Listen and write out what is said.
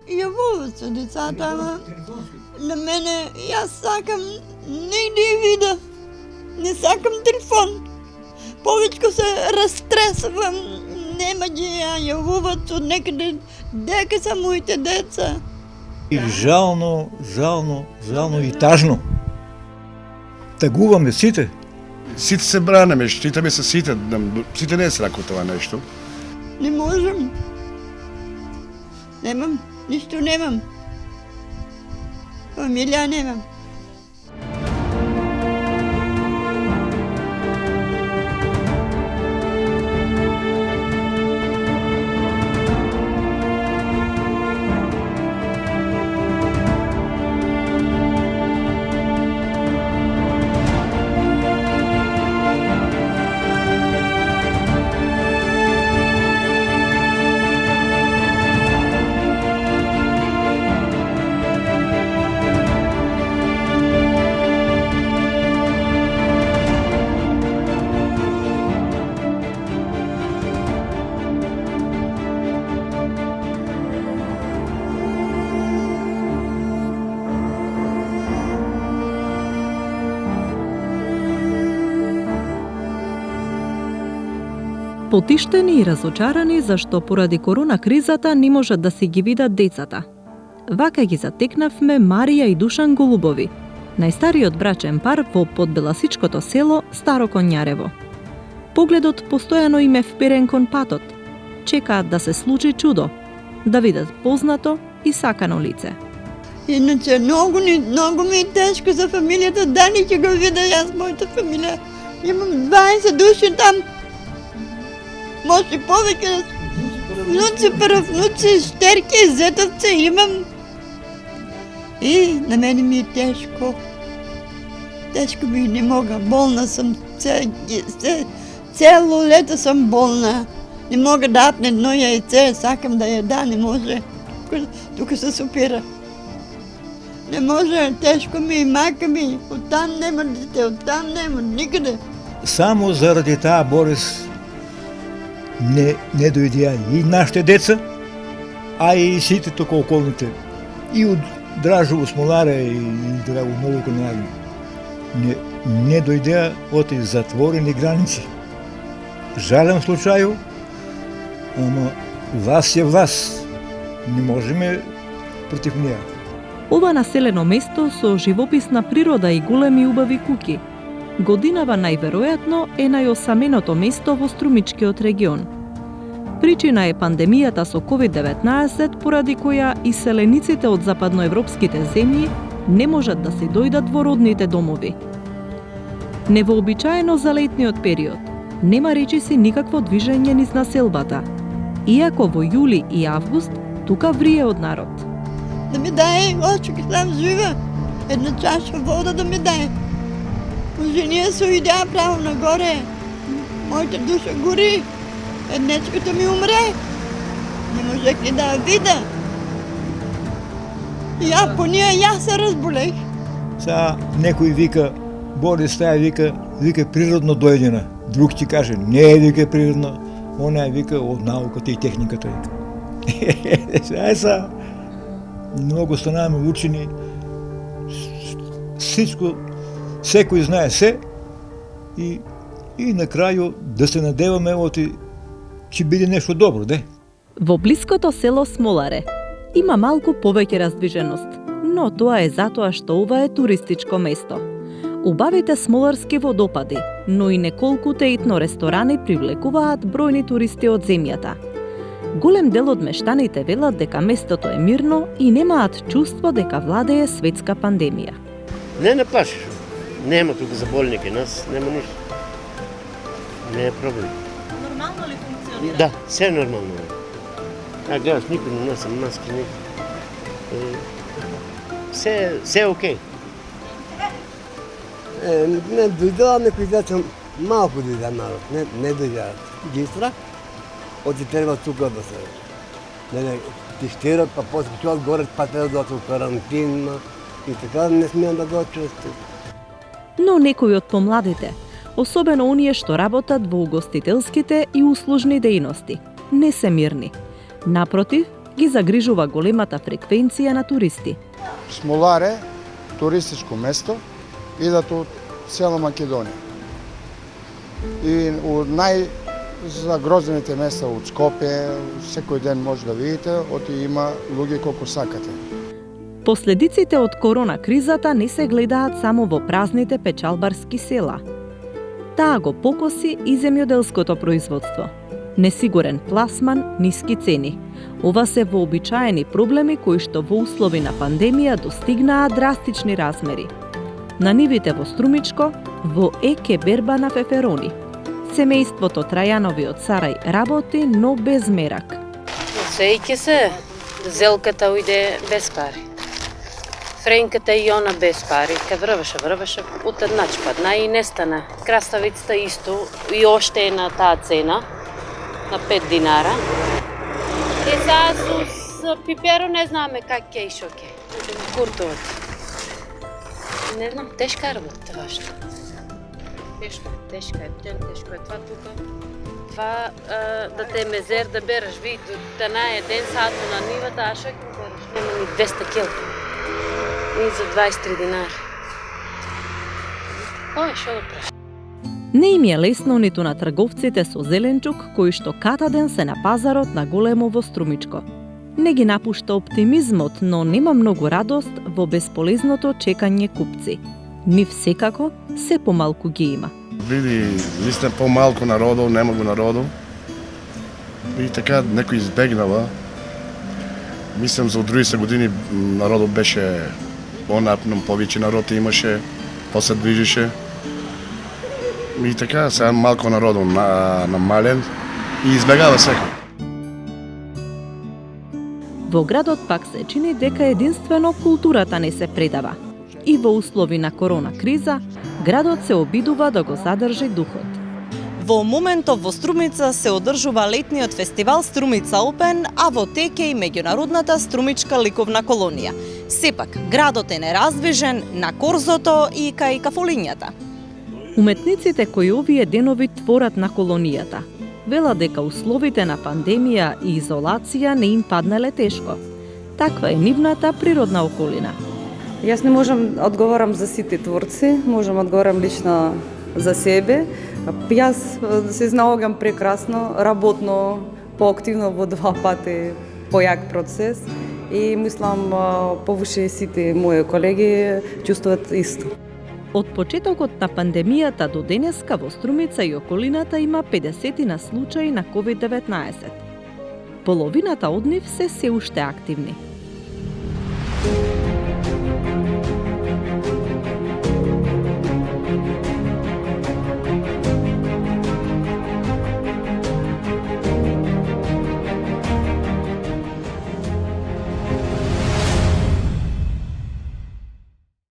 јавуваат се децата, ама на мене, јас сакам негде ја вида. Не сакам телефон. Повечко се растресвам, нема ги ја јавуваат од некаде, дека се моите деца. И жално и тажно. Тагуваме сите. Сите се бранеме, штитаме се сите, сите не се рако тоа нешто. Не можам. Немам, ништо немам. Фамилија немам. Потиштени и разочарани зашто поради корона кризата не можат да си ги видат децата. Вака ги затекнавме Марија и Душан Голубови, најстариот брачен пар во подбеласичкото село Старо Конјарево. Погледот постојано им е вперен кон патот. Чекаат да се случи чудо, да видат познато и сакано лице. Иначе многу ми е тешко за фамилијата, дали ќе го видя јас мојата фамилија. Имам 20 души там. Може повеќе, внуци, правнуци, штерки, зетовци имам. И на мене ми е тешко. Тешко ми не мога, болна сум, цело лето сум болна. Не мога да апне едно јајце, сакам да једа, не може. Тука се супира. Не може, тешко ми, мака ми, оттам нема дете, оттам нема, никаде. Само заради таа болест не дојдеа и нашите деца, а и сите тука околните. И од Дражово, Смоларе и Драго Ново Конјарево. Не дојдеа од затворени граници. Жален случај, ама власт е власт. Не можеме против неа. Ова населено место со живописна природа и големи убави куќи, годинава најверојатно е најосаменото место во Струмичкиот регион. Причина е пандемијата со COVID-19, поради која иселениците од западноевропските земји не можат да се дојдат во родните домови. Невообичаено за летниот период, нема речиси никакво движење низ населбата, иако во јули и август тука врие од народ. Да ми даде, очук там жива, една чаша вода да ми даде. Женија се идеа право нагоре, мојата душа гори, еднечкото ми умре, не можех ни да ја вида. Ја по неја јас се разболех. Сега некој вика, болест таа вика природно дојдена. Друг ти каже, не е вика природно, она е вика од науката и техниката. Сега многу станаме учени, всичко, секој знае се и на крају да се надеваме оти ќе биде нешто добро, де? Во блиското село Смоларе има малку повеќе раздвиженост, но тоа е затоа што ова е туристичко место. Убавите смоларски водопади, но и неколкуте етно ресторани привлекуваат бројни туристи од земјата. Голем дел од мештаните велат дека местото е мирно и немаат чувство дека владее светска пандемија. Не плашиш. Нема тука за болники, нас нема ништо. Не е проблем. Нормално ли функционира? Да, се е нормално. А гледаш, никој не носи маски, се е окей. Не дојдоа некои деца, малку дојдоа народ, не дојдоа. Ги страх, оти треба тука да се тестират, па после чуват горе, па треба да дојдат у карантин и така не смеат да дојдат често. Но некои од помладите, особено оние што работат во угостителските и услужни дејности, не се мирни. Напротив, ги загрижува големата фреквенција на туристи. Смоларе, туристичко место, идат од цела Македонија. И од најзагрозените места од Скопје, секој ден може да видите, оти има луѓе колку сакате. Последиците од корона кризата не се гледаат само во празните печалбарски села. Таа го покоси и земјоделското производство. Несигурен пласман, ниски цени. Ова се вообичаени проблеми кои што во услови на пандемија достигнаа драстични размери. На нивите во Струмичко, во Еке берба на феферони. Семејството Трајанови од Сарај работи, но без мерак. Сејќи се, зелката ујде без пари. Френката и она без пари. Кад врваше, утеднач падна и нестана. Краставицата исто и оште е на таа цена, на 5 динара. И сега с пиперо не знаме как ќе и шо ќе. Куртовот. Не знам, тешка работа това што. Тешка е, тешко е това тука. Това да те мезер да береш, ви до танаја ден сато на нивата, а шо ќе береш? Нема ни 200 кил. Ни за 23 динари. Ой, шо да преш? Не им е лесно ниту на трговците со зеленчук, кои што катаден се на пазарот на големо во Струмичко. Не ги напушта оптимизмот, но нема многу радост во бесполезното чекање купци. Нив секако се помалку ги има. Види, наистина по-малко народу, нема го народу. И така некој избегнава. Мислам за 30 години народот беше понапно, повеќе народ имаше, после движеше. И така, сега малко народу намален и избегава секој. Во градот пак се чини дека единствено културата не се предава. И во услови на корона криза, градот се обидува да го задржи духот. Во моментов во Струмица се одржува летниот фестивал Струмица Опен, а во тек е и меѓународната струмичка ликовна колонија. Сепак, градот е нераздвижен на корзото и кај кафолињата. Уметниците кои овие денови творат на колонијата велат дека условите на пандемија и изолација не им паднале тешко. Таква е нивната природна околина. Јас не можам одговорам за сите творци, можам одговорам лично за себе. Јас се знаогам прекрасно, работно, поактивно во 2 пати појак процес и мислам повише сите мои колеги чувствуваат исто. Од почетокот на пандемијата до денеска во Струмица и околината има 50 на случаи на COVID-19. Половината од нив се уште активни.